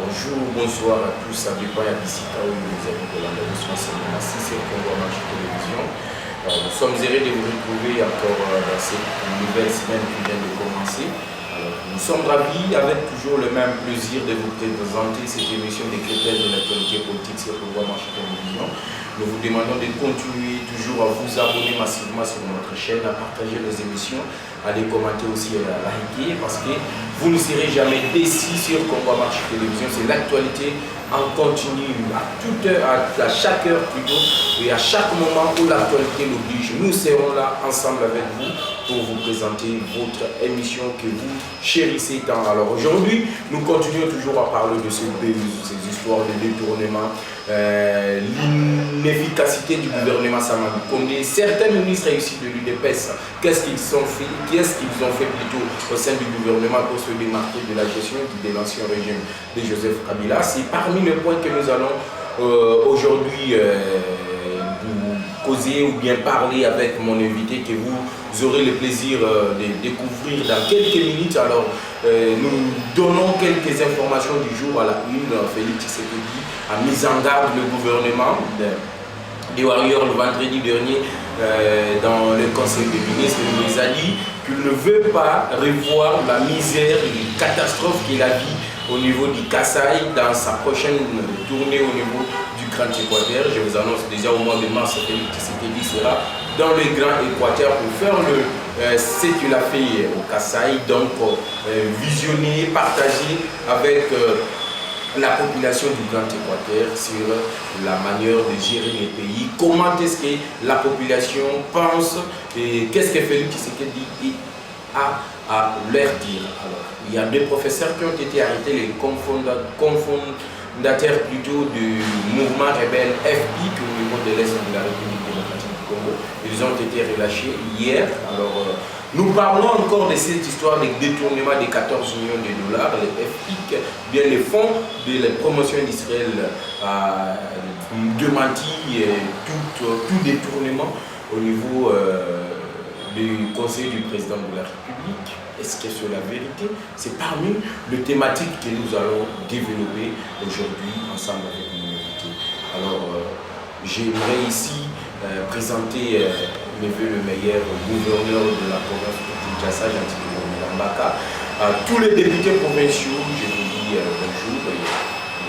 Bonjour, bonsoir à tous, ça dépend à Bissita où nous avons de l'enregistrement c'est c'est Congo Marché Télévision. Nous sommes heureux de vous retrouver encore dans cette nouvelle semaine qui vient de commencer. Alors, nous sommes ravis avec toujours le même plaisir de vous présenter cette émission des critères de l'actualité politique sur Congo Marché Télévision. Nous vous demandons de continuer toujours à vous abonner massivement sur notre chaîne, à partager nos émissions, à les commenter aussi, à liker, parce que vous ne serez jamais déçus sur Congo Marché Télévision. C'est l'actualité en continu, à toute heure, à chaque heure plutôt, et à chaque moment où l'actualité l'oblige. Nous serons là ensemble avec vous pour vous présenter votre émission que vous chérissez tant. Alors aujourd'hui, nous continuons toujours à parler de ces histoires de détournement, l'inefficacité du gouvernement Samandou Condé. Certains ministres réussis de l'UDPS, qu'est-ce qu'ils ont fait plutôt au sein du gouvernement pour se démarquer de la gestion de l'ancien régime de Joseph Kabila? C'est parmi les points que nous allons aujourd'hui causer ou bien parler avec mon invité que vous aurez le plaisir de découvrir dans quelques minutes. Alors nous donnons quelques informations du jour à la une. Félix Tshisekedi a mis en garde le gouvernement des Warriors le vendredi dernier dans le conseil des ministres. Il nous a dit qu'il ne veut pas revoir la misère et les catastrophes qu'il a vues au niveau du Kasaï dans sa prochaine tournée au niveau du Grand Équateur. Je vous annonce déjà au mois de mars, Félix Tshisekedi sera dans le Grand Équateur pour faire ce qu'il a fait au Kasaï, donc visionner, partager avec la population du Grand Équateur sur la manière de gérer les pays, comment est-ce que la population pense et qu'est-ce que Félix Tshisekedi a à leur dire. Alors, il y a deux professeurs qui ont été arrêtés, les cofondateurs plutôt du mouvement rebelle FPIC au niveau de l'Est de la République démocratique du Congo. Ils ont été relâchés hier. Alors, nous parlons encore de cette histoire de détournement de 14 millions de dollars. Les FPIC, bien les fonds de la promotion d'Israël a démenti tout détournement au niveau du conseil du président de la République. Est-ce que c'est la vérité? C'est parmi les thématiques que nous allons développer aujourd'hui ensemble avec mon invité. Alors, j'aimerais ici présenter le meilleur gouverneur de la province de Kinshasa, Gentil Mbaka, tous les députés provinciaux. Je vous dis bonjour.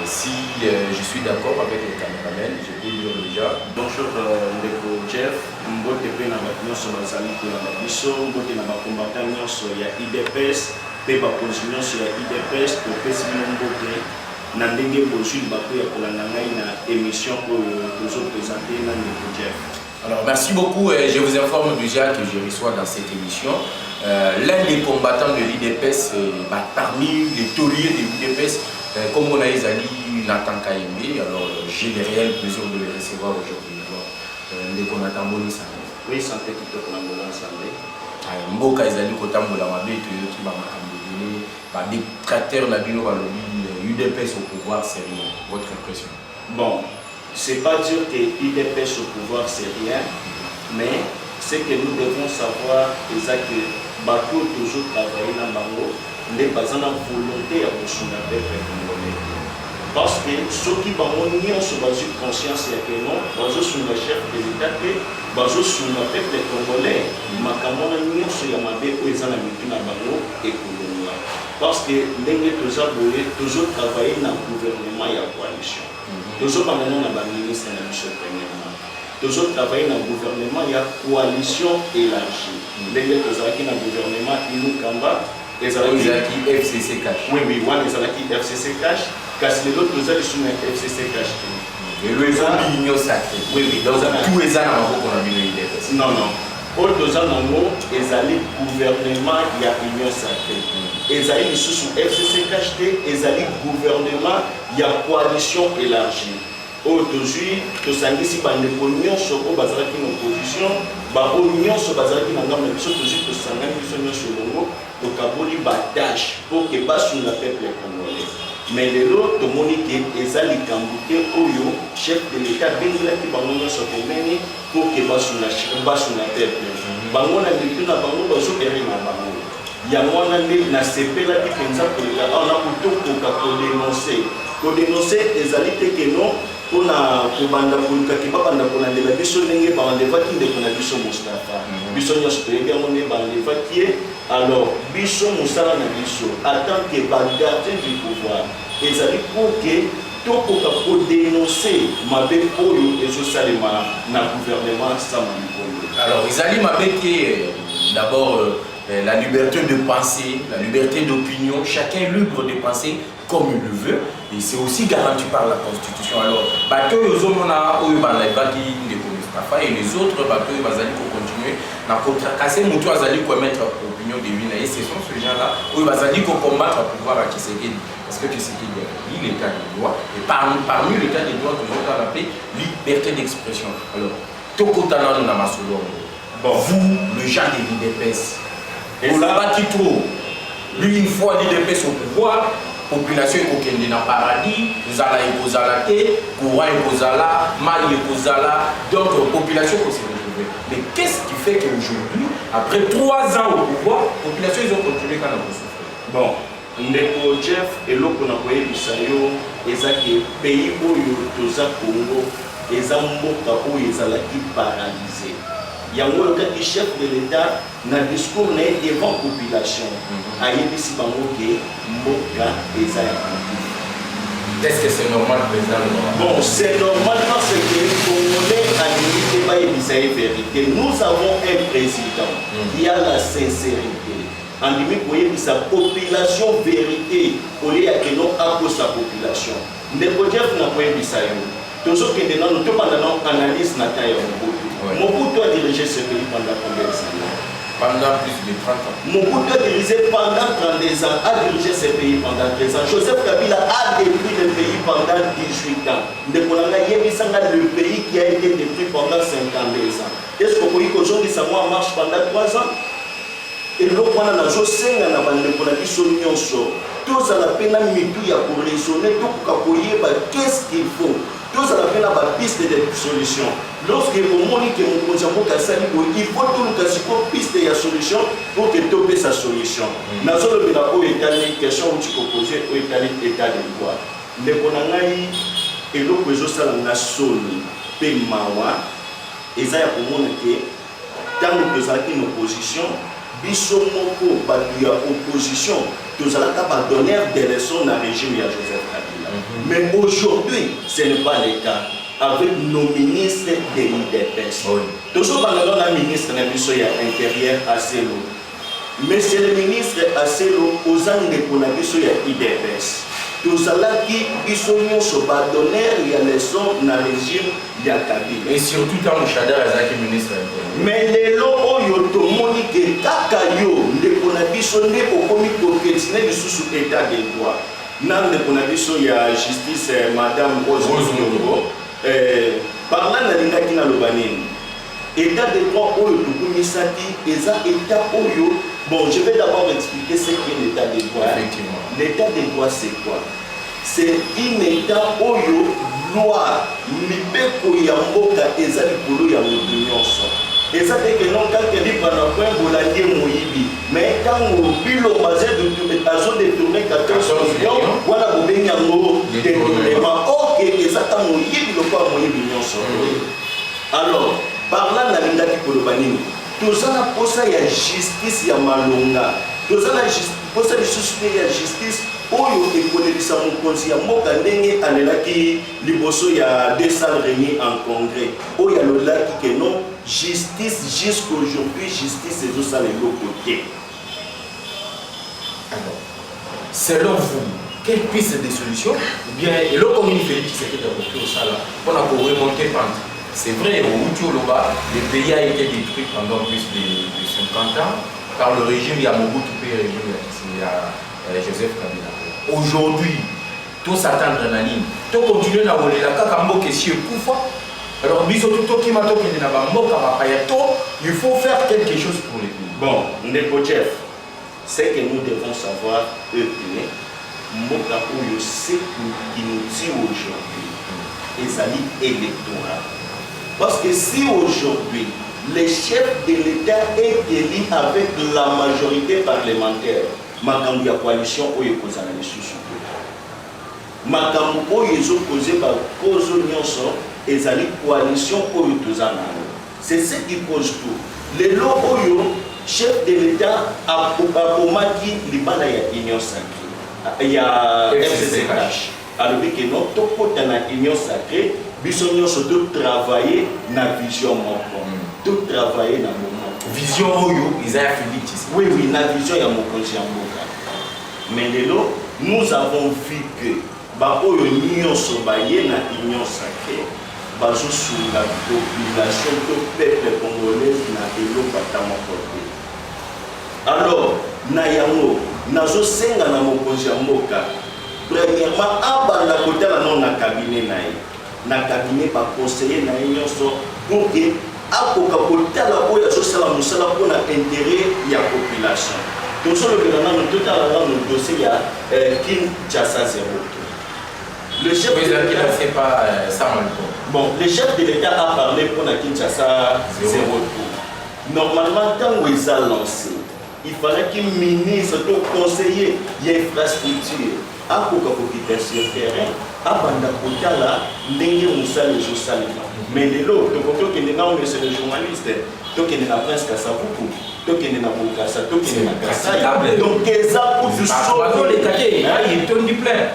Si je suis d'accord avec le caméraman, je peux dire déjà. Bonjour Ndeko Jeff, mbote pe na bato nyonso bazali kolanda biso, mbote na bakombata nyonso ya IDPS, pe bakonzi nyonso ya IDPS, topesi bino mbote na ndenge bozwi bato ya kolanda ngai na émission oyo tozoprésente na Ndeko Jeff. Alors merci beaucoup, je vous informe déjà que je reçois dans cette émission l'un des combattants de l'IDPS, parmi les tauliers de l'IDPS, comme on a dit, Nathan Kayembe. Alors j'ai le réel plaisir de le recevoir aujourd'hui. Ndeko Nathan Boni Santé. Oui, santé kitoko na mbola santé. Mboka ezali kotambola mabe toyoki ba makambo ba détracteur na bino ba lobi UDPS au pouvoir, c'est rien. Votre impression? Bon, c'est pas dire que l'IDPS au pouvoir c'est rien, mais ce que nous devons savoir c'est que Bakou toujours travaillé dans Bango, les basés en volonté à construire le peuple congolais. Parce que ceux qui ont une conscience que non, ils sont le chef de l'État, ils sont le peuple congolais, ils sont les parce que les gens toujours travaillé dans le gouvernement et la coalition. Toujours dans le ministre et le premièrement. Toujours travaillé dans le gouvernement et la coalition élargie. Les gens qui dans le gouvernement, ils nous combattent. Les FCC cash. Oui, les FCC cash. Parce que les autres sont les FCC cash. Et le l'union sacrée. Oui, donc tous les ans, on a vu l'IDPS. Non. Autres ans, ils allaient gouvernement, il y a union sacrée. Ils allaient sous FCC cash, ils allaient gouvernement, il y a coalition élargie. Aujourd'hui, tous les unions sont en opposition, union sont en pour que bas sur la peuple congolais. Mais les autres, tout le monde est allé cambuter au chef de l'État, qui pour que bas sur la peuple. Bango na bitu na bango bazo pere na bango. yango wana nde nasepelaki mpenza koleka awa na kotokoka kodénonce ezali te keno mpona kobanda kolukaki babanda kolandela biso ndenge bandevaki ndeko na biso Moustapha biso nyonso toyebi yango nde bandevaki ye. Alors biso mosala na biso en tant que bagardien du pouvoir ezali pour que tokoka kodénoncer mabe oyo ezosalema na gouvernement sama mikolo. Alors ezali mabe ke d'abord la liberté de penser, la liberté d'opinion, chacun est libre de penser comme il le veut et c'est aussi garanti par la Constitution. Alors, bateau yozomona oyo bandebaki ndeko Moustapha et les autres bateaux bazali ko continuer na kotracasser mutu azali ko mettre opinion de lui et ce sont ces gens-là oyo bazali ko combattre le pouvoir à Tshisekedi parce que Tshisekedi a l'état de droit et parmi l'état de droit que je dois appeler liberté d'expression. Alors, tokotana na masolo. Bon, vous le genre de l'IDPS vous l'avez trop. Lui, une fois l'IDPS au pouvoir, population est dans le paradis, vous allez écouser courant écouser maille écouser donc population peut se retrouver. Mais qu'est-ce qui fait qu'aujourd'hui, après 3 ans au pouvoir, la population ils ont continué quand même souffrir? Bon, ndeko Jeff et l'autre na koye bisayo ezaki pays oyo toza Congo ezamboka oyo ezalaki paralysé. Yango le chef de l'État na discours devant la population a yebisi bango ke mboka eza ya bango. Est-ce que c'est normal président? Bon, c'est normal parce que les Congolais a limité pas yebisa la vérité. Nous avons un président qui a la sincérité. En dimi koye sa population vérité au lieu que non à cause sa population. Ndeko Jeff na koye bisayo. Toujours que nous avons une analyse na taille Mobutu. Mobutu a dirigé ce pays pendant combien de années? Pendant plus de 30 ans. Mobutu a dirigé pendant 32 ans, a dirigé ce pays pendant 13 ans. Joseph Kabila a détruit le pays pendant 18 ans. Le pays qui a été détruit pendant 52 ans. Est-ce que vous voyez qu'aujourd'hui ça marche pendant 3 ans? Et donc on a la josenga na bande pour la dissolution. Tous à la peine mitu ya pour raisonner tout qu'est-ce qu'il faut. Tous à la peine la piste de solution. Lorsque vous montrez que mon conjoint il faut tout le piste de solution pour que tu aies sa solution. Dans le cas où il y a une question où tu peux poser où il y a l'état de droit. Le konangai et le président ça la soni pe mawa et ça pour montrer que tant que nous avons une opposition biso moko ba opposition tous à la donner des leçons dans le régime de Joseph Kabila. Mais aujourd'hui ce n'est pas le cas. Avec nos ministres de l'IDPS. Toujours dans le ministre de l'Intérieur à Celo. Monsieur le ministre à Celo, aux années de Konabiso et IDPS. Tous allons qui ils sont donner les leçons dans le régime de Kabila. Et surtout quand Mouchadar est ministre. Mais les lots ont que Kakayo, de Konabiso n'est au comique pour questionner sous état de droit. Nan de Konabiso, il y a justice, madame Rose Moro. Parlant de l'Ingaki na Lobanine, état de droit oyo tukumisaki, état oyo. Bon, je vais d'abord expliquer ce qu'est l'état de droit. Effectivement. L'état de droit, c'est quoi? C'est un état oyo, loi, mibeko ya mboka, eza likolo ya l'opinion. Et ça fait que non, quand quelqu'un va dans un bolandi moyibi, mais quand on bilo basé de détourner 14 millions, voilà, vous venez à nous détournement. Ok, et ça t'a moyibi, le quoi moyibi non. Alors, parlant de l'indaki Kolobanini, tout ça n'a pas ça, il y a justice, il y a malonga. Tout ça, il y a justice. Oyo ekolelisa mokonzi ya mboka ndenge alelaki liboso ya 200 réunis en congrès oyo alolaki que non justice jusqu'aujourd'hui justice ezosala eloko te. Alors selon vous quelle piste de solution ou bien eloko nini Félix Tshisekedi akoki osala mpona koremonter pente? C'est vrai au Outioloba le pays a été détruit pendant plus de 50 ans par le régime ya Mobutu pe régime ya Joseph Kabila. Aujourd'hui, tout s'attendre dans la ligne. Tout continuer à voler la caca qui est Koufa. Alors, il faut faire quelque chose pour les pays. Bon, Ndeko Jeff, ce que nous devons savoir, Mboka Oyo, ce qui nous dit aujourd'hui, les alliés électoraux. Parce que si aujourd'hui, le chef de l'État est élu avec la majorité parlementaire. Makambu ya coalition oyo ekozala lisusu. Makambu oyo ezokoze bakozo nyonso ezali coalition oyo tozana. C'est ce qui cause tout. Le lo oyo chef de l'État akomaki libala ya Union Sacrée. Il y a FCCH. Alors que non, tokota na Union Sacrée, biso nyonso to travailler na vision moko. To travailler na moment. Vision oyo Isaiah Félix. Oui, oui, la vision ya mokonzi ya mboka. Mais lelo, nous avons vu que ba oyo nyonso baye na Union Sacrée, bazo sur la population to peuple congolais na eloko atama porté. Alors, na yango, nazo senga na mokonzi ya mboka. Premièrement, abanda kotala non na cabinet na ye. Na cabinet ba conseiller na nyonso pour que akoka kotala oyo azosala mosala mpona intérêt ya population. Tozolobela nano totala nano dossier ya Kinshasa 0. Le chef de l'État c'est pas ça bon, le chef de l'État a parlé pour la Kinshasa 0. Normalement, quand ils ont lancé, il fallait qu'il ministre, tout conseiller, il y a infrastructure. A koka kokita sur terrain, a banda kotala ndenge musala ezosalema. Mais lelo tokokende na monsieur le journaliste, tokende na Prince Kasavubu, tokende na Bokassa, tokende na Kasai. Donc eza pour du sauver les quartiers, il tourne du plein.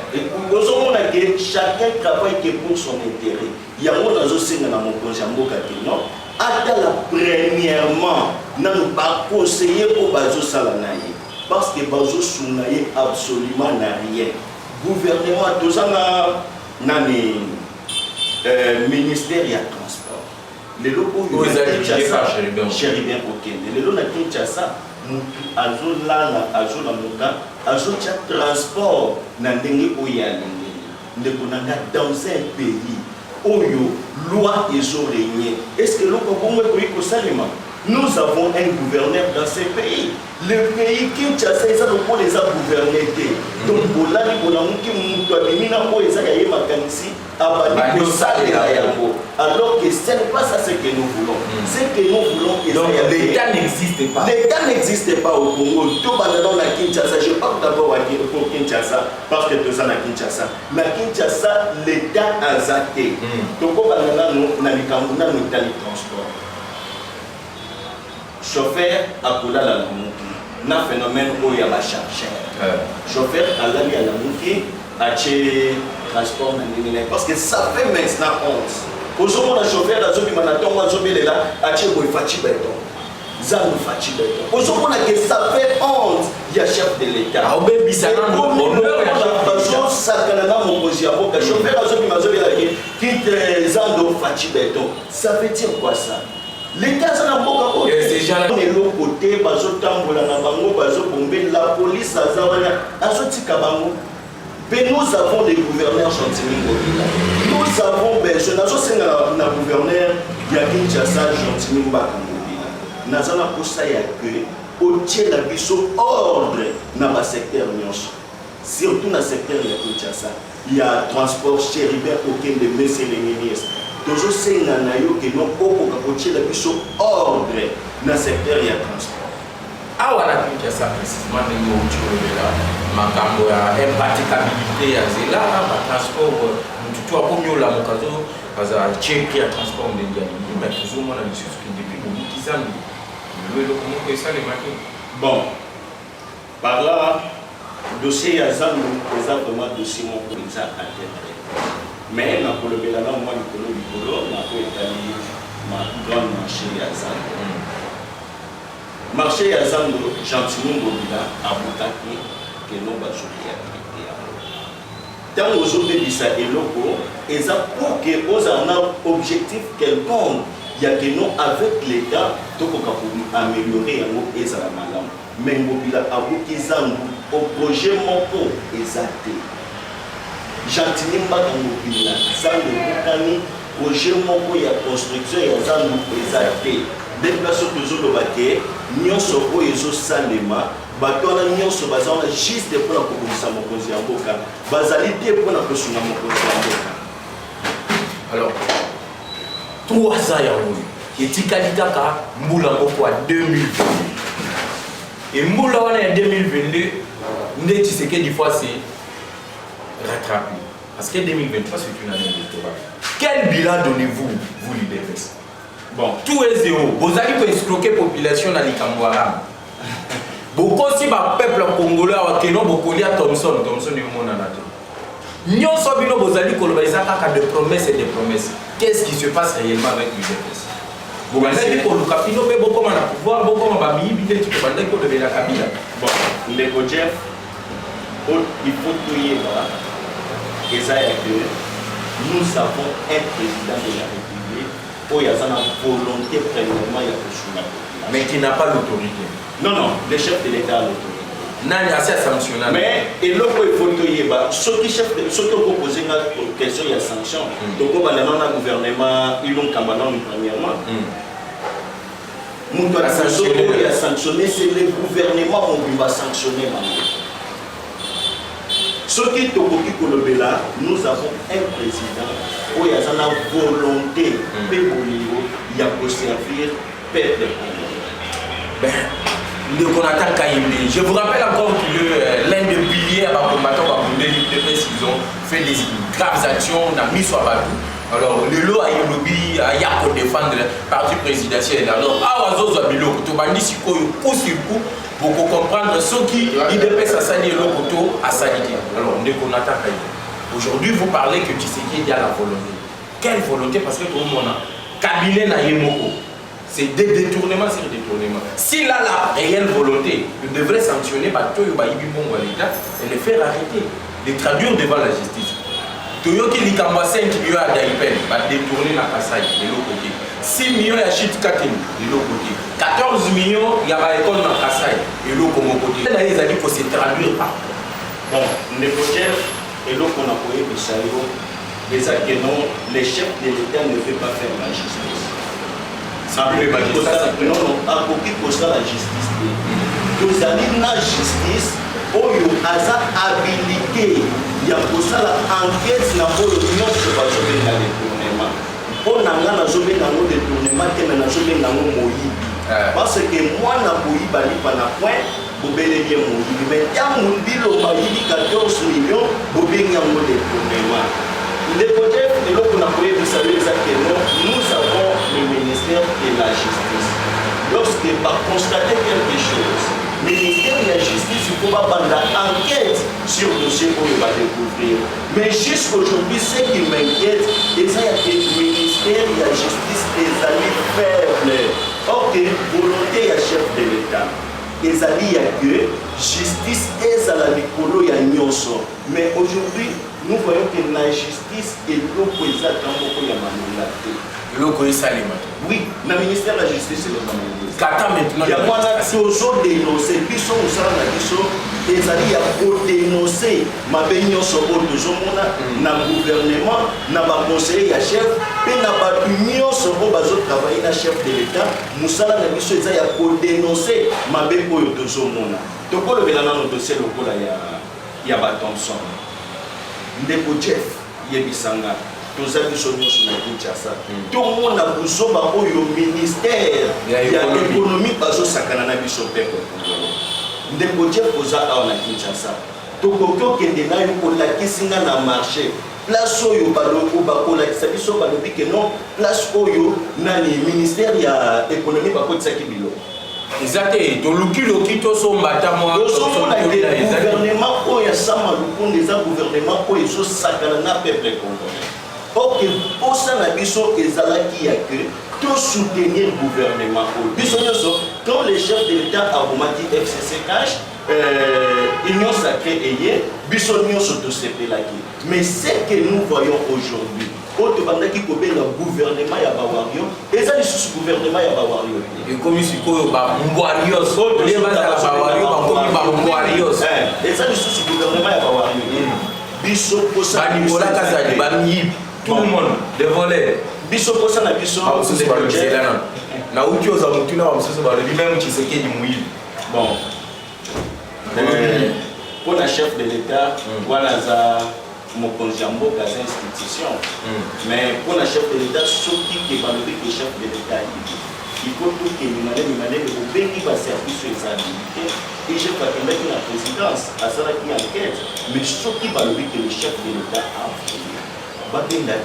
Ozomona que chacun travaille que pour son intérêt. Yango nazosenga na mokonzi ya mboka te non. Atala premièrement nanu ba conseiller pour bazosala na ye. Parce que bazo sunaye absolument na rien. Gouvernement tozana nani ministère ya transport. Les locaux Chéribien Okende. Les locaux Kinshasa azo transport na ndenge oya ndeko nanga dans un pays oyo loi ezo régner. Est-ce que loko bongo ko salima? Nous avons un gouverneur dans ce pays. Le pays Kinshasa, ils ont pour les gouverner. Donc, Bolani, Bolamuki, Moutouabimina, ils ont makanisi, Abadi, alors que ce n'est pas ça ce que nous voulons. Ce que nous voulons, donc l'État n'existe pas. L'État n'existe pas au Congo. Tout dans la Kinshasa, je parle d'abord pour Kinshasa, parce que tout ça na Kinshasa. La Kinshasa, l'État a zaté. Donc, on va nous transport. Chauffeur a coulé la mouki. Na phénomène où il y a la chargeur. Chauffeur a l'ami à la mouki, a tué transport dans parce que ça fait maintenant honte. Aujourd'hui, le chauffeur a zobi manaton, a zobi là, a tué pour fachi béton. Zanu fachi béton. Aujourd'hui, que ça fait honte. Il y a chef de l'État. Ah, ben bisana non. Chauffeur a zobi mazobi là, quitte Zanu fachi béton. Ça veut dire quoi ça? L'État a de l'autre côté, la police nous avons des gouverneurs gentiment. Nous avons besoin de gouverneur Kinshasa gentiment. Nous avons pour ça que ordre dans le secteur. Surtout dans le secteur de Kinshasa. Il y a transport chéribien aucun de messieurs les ministres. Toujours c'est un que nous avons ordre dans le secteur de transport. Ah, on a vu ça précisément dans le makambo ya impraticabilité ya zela ba transport mtutu akomyo la mokazo baza check ya transport ndenge ya mais toujours mona lisusu que depuis beaucoup kizambi le comment que ça les maki. Bon, par là dossier ya zangu exactement dossier mon exact à tête. Mais na kolobela na moi likolo na ko etali ma grande marché ya zangu. Marché ya zangu gentiment bobila abutaki que non bazoki ya activité ya. Tant ozobebisa eloko eza pour que oza na objectif quelconque ya que non avec l'État tokoka pour améliorer yango ezala malamu. Mais bobila abuki zangu au projet moko ezate. Gentiment mbaka mobila zangu bukani projet moko ya construction ya zangu ezate. Des personnes toujours le baquet, nyonso o ezo salema, batona nyonso bazana juste pour la kokomisa mokonzi ya mboka, bazali te pour la kosunga mokonzi ya mboka. Alors, 3 ans ya oui. Et Tikalikaka, Mboula Moko à 2022. Et Mboula en 2022, Ndé Tshisekedi fois c'est rattrapé. Parce que 2023 c'est une année électorale. Quel bilan donnez-vous, vous l'UDPS? Bon, tout est zéro. Vous allez pour escroquer la population dans les Cambouara. Beaucoup si le peuple congolais a que non beaucoup à Thompson est mon anato. Nous sommes vous allez des promesses et des promesses. Qu'est-ce qui se passe réellement avec l'UDPS? Vous allez pour le capino, mais beaucoup de pouvoir, beaucoup de familles, tu peux demander qu'on devait la Kabila. Bon, les Jeff, il faut tout y avoir. Et ça est que nous avons un président de la République où il y a une volonté premièrement il mais qui n'a pas l'autorité. Non, non, le chef de l'État a l'autorité. Non, assez sanctionnable. Mais et là il faut tout y avoir. Ceux qui ont posé une question, il y a sanction. Donc on va dans le gouvernement, ils l'ont campagne premièrement. Il a sanctionné, c'est le gouvernement qui va sanctionner. Ce qui est au Kolobela, nous avons un président où il y a une volonté de servir le peuple. Je vous rappelle encore que l'un des piliers à combattant de l'UDPS, ils ont fait des graves actions, on a mis sur Badou. Alors, le lot a eu le lobby, il y a pour défendre le parti présidentiel. Alors, à Oazo Zabilo, tu m'as dit coup sur coup, pour comprendre ce qui l'UDPS a sali et l'autre a sali. Alors, on est qu'on attaque. Aujourd'hui, vous parlez que Tshisekedi a la volonté. Quelle volonté? Parce que tout le monde a cabinet na Yemoko. C'est des détournements sur détournements. S'il a la réelle volonté, il devrait sanctionner Batoyo Baïbibon à l'État et le faire arrêter, les traduire devant la justice. Toyoki Likamba 5 millions à Daïpen, va détourner la Kassai de l'autre côté. 6 millions à Chit Katen de l'autre côté. 14 millions, il y a une école dans Kassai de l'autre côté. Là, ils ont dit qu'il faut se traduire par. Bon, les projets et l'autre qu'on a payé pour ça, que non, les chefs de l'État ne veulent pas faire la justice. Non, non, à côté de ça, la justice. Nous avons la justice, où il y a habilité. Il y a pour ça l'enquête na pour l'union sur le détournement. On a un détournement qui est un parce que moi, na boyiba li pana point, bobele bien moyibi. Mais il y a mon bilo bayibi 14 millions, bobele un détournement. Les projets de l'eau qu'on a payé, vous savez exactement, nous avons le ministère de la Justice. Lorsque va constater quelque chose, le ministère de la Justice, il faut pas prendre l'enquête sur le dossier qu'on va découvrir. Mais jusqu'aujourd'hui, ce qui m'inquiète, c'est que le ministère de la Justice est allé faible. Ok, volonté à chef de l'État. Les alliés que justice est à la Nicolo et à Nyonso. Mais aujourd'hui, nous voyons que la justice est l'opposé à Tamboko Yamanolate. Oui, le ministère de la Justice est l'opposé. Il y a moi là toujours dénoncé, puis son usara na biso, les alliés pour dénoncer ma bénion sur toujours na gouvernement, na ba conseiller à chef, puis na ba union sur bazo travailler na chef de l'État, musala na biso ils a pour dénoncer ma bénion toujours mona. Donc pour le belana no dossier lokola ya ba Thompson. Ndeko Jeff Yebisanga. Tout ça qui sont sur la Kinshasa. Tout le monde a besoin au ministère de l'économie parce que ça canana biso peuple congolais. Ndeko Jeff posa à la Kinshasa. Tout le qui est là pour la kisinga na marché. Place oyo baloko bakola kisabiso balobi que non place oyo na le ministère ya économie bakotisa kibilo. Exactement. Donc le kito son batamo. Le gouvernement oyo sama lukonde za gouvernement oyo so sakana na peuple congolais. Ok, pour ça, nous avons tout soutenir le gouvernement. Quand les chefs de l'État ont dit FCC Cash, Union Sacrée et Bissonion sont tous ces là. Mais ce que nous voyons aujourd'hui, quand on a dit que le gouvernement est Bawario, et ça, c'est le gouvernement est Bawario. Et comme il faut et ça, c'est le gouvernement est Bawario. Bisso, pour ça, tout le monde, des volets. Bisso pour ça, bisso. Na uki oza mutuna wa msoso ba lebi même Tshisekedi muili. Bon. Pour la chef de l'État, voilà ça mon conjambo dans institution. Mais pour le chef de l'État, ce qui est valoré que le chef de l'État, il faut tout que nous au pays qui va servir sur les habilités. Et je vais mettre la présidence à ça qui enquête. Mais ce qui va valoré que le chef de l'État a fait.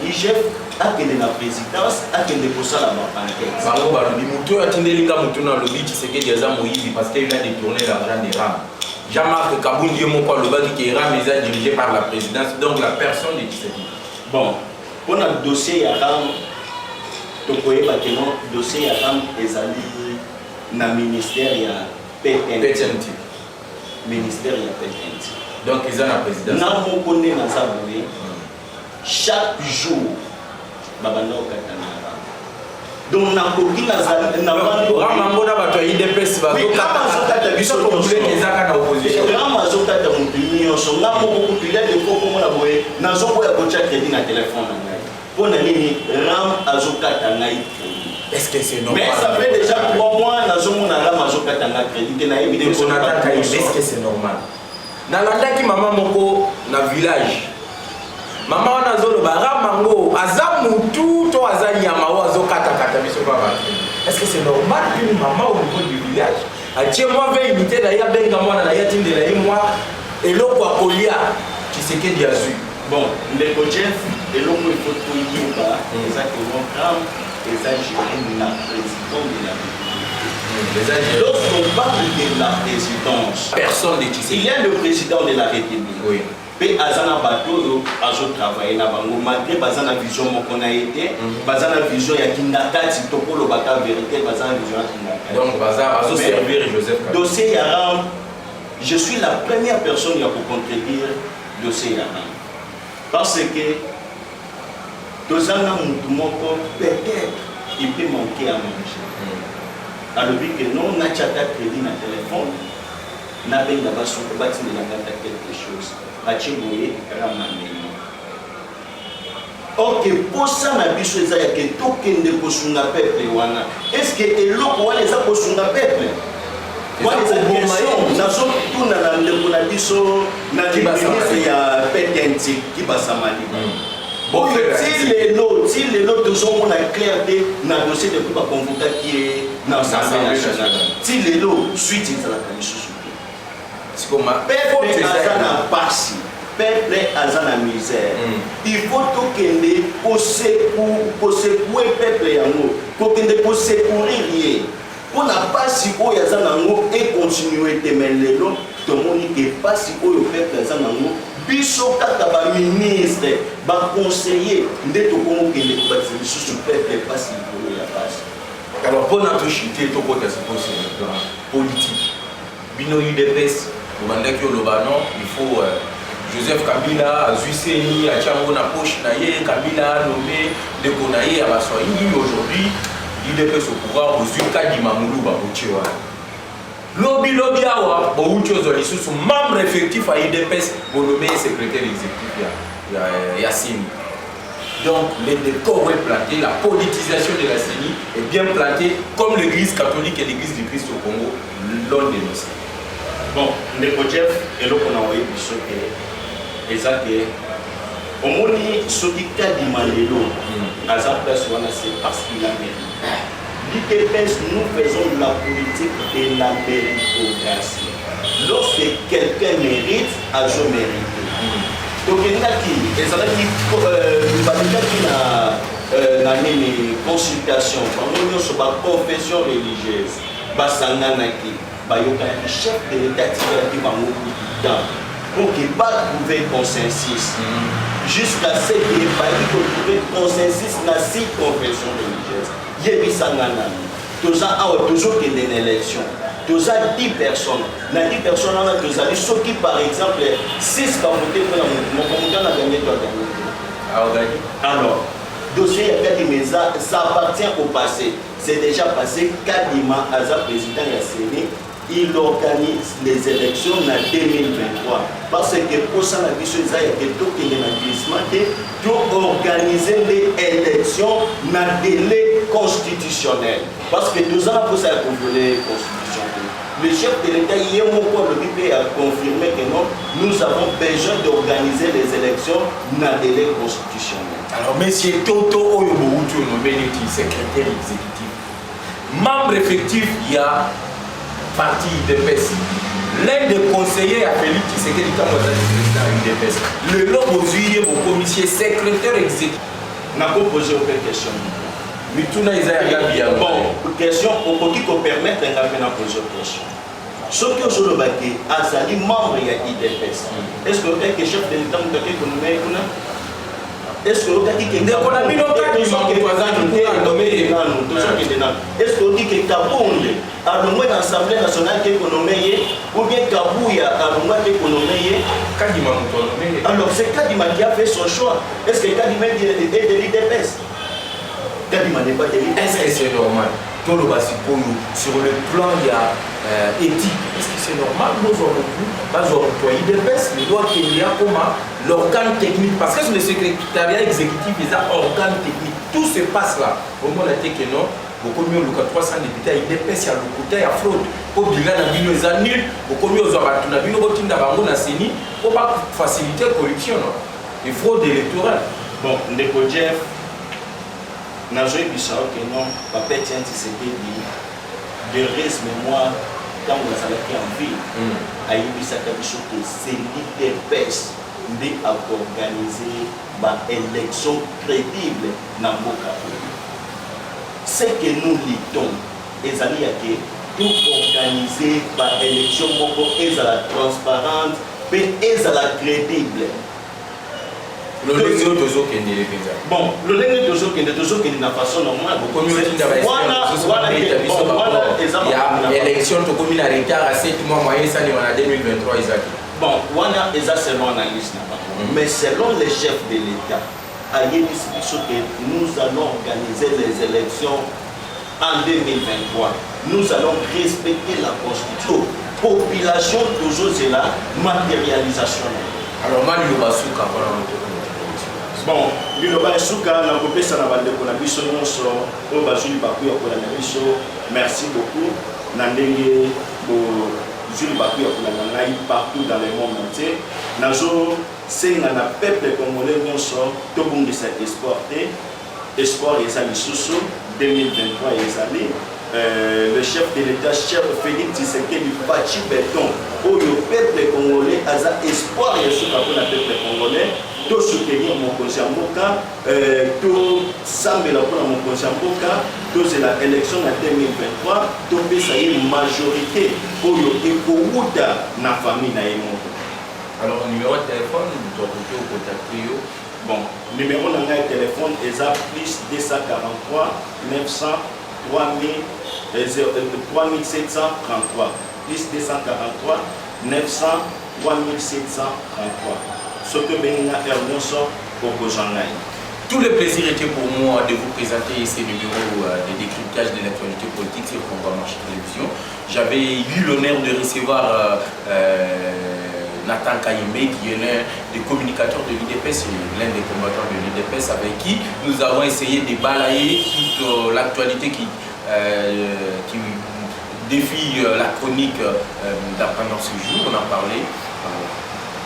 Il chef a que la présidence a que les possèdent la enquête. Parce qu'il a détourné l'argent des rames. Jean-Marc Kaboundi qui est RAM dirigé par la présidence, donc la personne de Tshisekedi. Bon, pour le dossier RAM, le dossier RAM est allé dans le ministère PTNT. Ministère PTNT. Donc ils ont la présidence. Nous connaissons chaque jour, Babanda Okatana. Donc, on a beaucoup est-ce que c'est normal? Mais ça fait déjà 3 mois que nous avons crédit. Est-ce que c'est normal? Nalanda ki maman moko na village. Maman wana zolo baramango azamutu to azanyama wa azokata biso baba. Est-ce que c'est normal qu'une maman au niveau du village atie moi veille unité na ya benga mwana na ya tinde na moi eloko akolia Tshisekedi azu. Bon, les coachs eloko il faut tout dire ba exactement comme les agents de la présidence de la République. Lorsqu'on parle de la présidence, personne de Tshisekedi. Il y a le président de la République. Oui. Et Azana Bato a travaillé là-bas. Malgré Bazana vision qu'on a été, Bazana vision il y a Kindakati, Topolo Bata vérité, Bazana vision Kindakati. Donc Bazana a servir Joseph Kabila. Dossier Yaram, je suis la première personne pour contredire dossier Yaram. Parce que Dozana Moutoumoko, peut-être, il peut manquer à manger. Alors que non, on a crédit dans le téléphone, on a quelque chose. Ok, pour ça, on a vu que token de posunga peuple. Est-ce que l'eau les a posunga peuple? Moi, les questions, nous avons tout dans le biso, dans le ministre, il y a PTNT qui va s'amali. Bon, si les lots, toujours on a clarté dans le dossier de la convocation qui est dans l'Assemblée nationale. Si les lots, suite, ils ont la commission. Peuple azana passi, peuple azana misère. Il faut que pour secouer peuple yango, pour secourir pour ne pas si y a et continuer de mener l'eau, tout le monde n'est pas si le peuple azana biso kaka ba ministre, ba conseiller, ndeto komo kende ko ba sous peuple pas si ya passe. Alors pour notre chité to côté c'est politique. Bino UDPS il faut Joseph Kabila, Zuiseni, Achango na poche naye, Kabila nommé de Konaye à Bassoini aujourd'hui, il est au pouvoir aux Zukadi Mamoulou Babouchewa. Lobby awa, Boucho Zolisu, membre effectif à IDPS, pour nommer secrétaire exécutif Yassine. Donc les décors est planté, la politisation de la CENI est bien plantée comme l'église catholique et l'église du Christ au Congo l'ont dénoncé. Bon, les Jeff et l'eau qu'on a envoyé pour ceux qui est au monde, ceux qui ont dit Malélo, à sa place, c'est parce qu'il a mérité. L'IDPS, nous faisons de la politique de la méritocratie. Lorsque quelqu'un mérite, a je mérité. Donc, il y a qui, et ça veut dire qu'il a une consultation, sur la confession religieuse, Basanganaki. Le chef de l'État qui va mourir temps pour qu'il va trouver consensus jusqu'à ce qu'il ait fallu trouver consensus dans 6 confessions religieuses. Il y a toujours qu'il y a une élection. Tu as 10 personnes. Dans 10 personnes, tu as ceux qui, par exemple, 6 qui ont voté pour la mouvement, comment on a gagné, tu as gagné. Alors, dossier Kadimeza, ça appartient au passé. C'est déjà passé. Kadima, Aza, président de la CENI, il organise les élections en 2023. Parce que pour ça, la question est que tout est dans pour organiser les élections dans le délai constitutionnel. Parce que 2 ans pour ça, contrôler la Constitution. le chef de l'État, hier, a confirmé que non, nous avons besoin d'organiser les élections dans des délai constitutionnel. Alors, M. Toto Oyoboutou, secrétaire exécutif, membre effectif, il y a parti UDPS. L'un des conseillers a Félix Tshisekedi quand vous êtes président UDPS. Le long aux yeux au commissaire secrétaire exécutif. N'a pas posé aucune question. Mituna Isaïa bien. Bon, question, pour qui qu'on permette de poser une question. Ce que je veux dire, Azali, membre de l'IDPS, est-ce que vous êtes chef de l'État de l'économie? Est-ce que vous êtes dit que est-ce que vous dites que Kabonde a le moins l'Assemblée nationale économique ou bien Kabouya a le moins économique? Alors c'est Kadima qui a fait son choix. Est-ce que Kadima est de l'IDPS? Kadima n'est pas de l'IDPS. Est-ce que c'est normal? Sur le plan éthique, est-ce que c'est normal? Nous avons pas employé des baisses, mais doit qu'il y a comme l'organe technique, parce que sur le secrétariat exécutif, il y a organe technique. Tout se passe là. Au moment où que non, beaucoup mieux, 300 députés, il y a des baisses, il y a le côté, il y a fraude. Pour dire que nous avons nul, beaucoup mieux, nous avons pour faciliter la corruption et fraude électorale. Bon, Ndeko Jeff, Nazoé Bissau, que non, papa tient Tshisekedi de reste mémoire quand vous avez en vie, à Ibisaka Bissau que c'est l'IDPS de organiser une élection crédible dans le Boka. Ce que nous luttons, les amis, pour organiser une élection transparente et crédible. Bon, le dernier toujours qui est de la façon normale. Il y a élection de commune à retard à 7 mois moyen, ça on a 2023. Bon, Wana est seulement en analyse. Mais selon les chefs de l'État, nous allons organiser les élections en 2023. Nous allons respecter la Constitution. Population toujours c'est la matérialisation. Alors, moi, je vais souka. Bon, je vais souka. Merci beaucoup. Partout dans le monde entier. C'est un peuple congolais qui a exporté. Espoir et Zali Soussou 2023 et le chef de l'État, chef Félix Tshisekedi Fachi Béton, où le peuple congolais a espoir et ce qu'on a peuple congolais, tout soutenir mon conseil Mboka, tout sambela pour mon conseil Mboka, tout c'est l'élection en 2023, tout ça y une majorité pour le écouta na famille na yemo. Alors numéro de téléphone, vous pouvez contacter. Bon, numéro de téléphone est à plus 243 900 3733 plus 243 900 3733. Ce que Benina Hermoso pour Bojangaï. Tout le plaisir était pour moi de vous présenter ces numéros de décryptage de l'actualité politique sur Congo Marché Télévision. J'avais eu l'honneur de recevoir Nathan Kayembe, qui est l'un des communicateurs de l'IDPS, l'un des combattants de l'IDPS, avec qui nous avons essayé de balayer toute l'actualité qui défie la chronique pendant ce jour. On a parlé.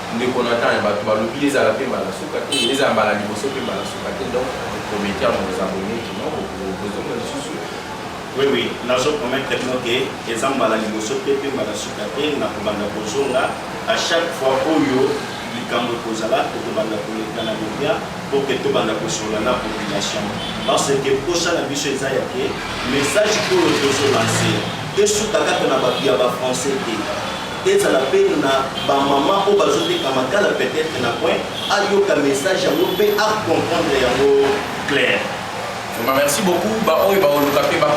Nous avons oublié les Alapés, les Ambalani, donc vous promettez à nos abonnés qui n'ont besoin de sous. Oui, nous avons promis que les Ambalani, à chaque fois où les Camerounais posent là, pour que tout le monde soit la population. Parce que pour ça, la biche est message pour le dossier lancé. Et sous ta carte, on a français. Et ça la peine na ba maman ou bazote kamakala peut-être na point ayoka message à comprendre clair. Merci beaucoup. On va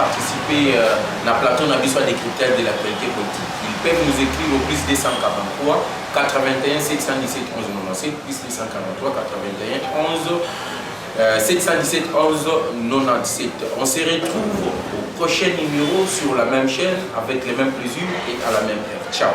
participer à la plateau de décryptage de l'actualité politique. Ils peuvent nous écrire au plus 243 81 717 11 97 plus 243 81 11 717 11 97. On se retrouve au prochain numéro sur la même chaîne avec les mêmes plaisirs et à la même heure. Ciao.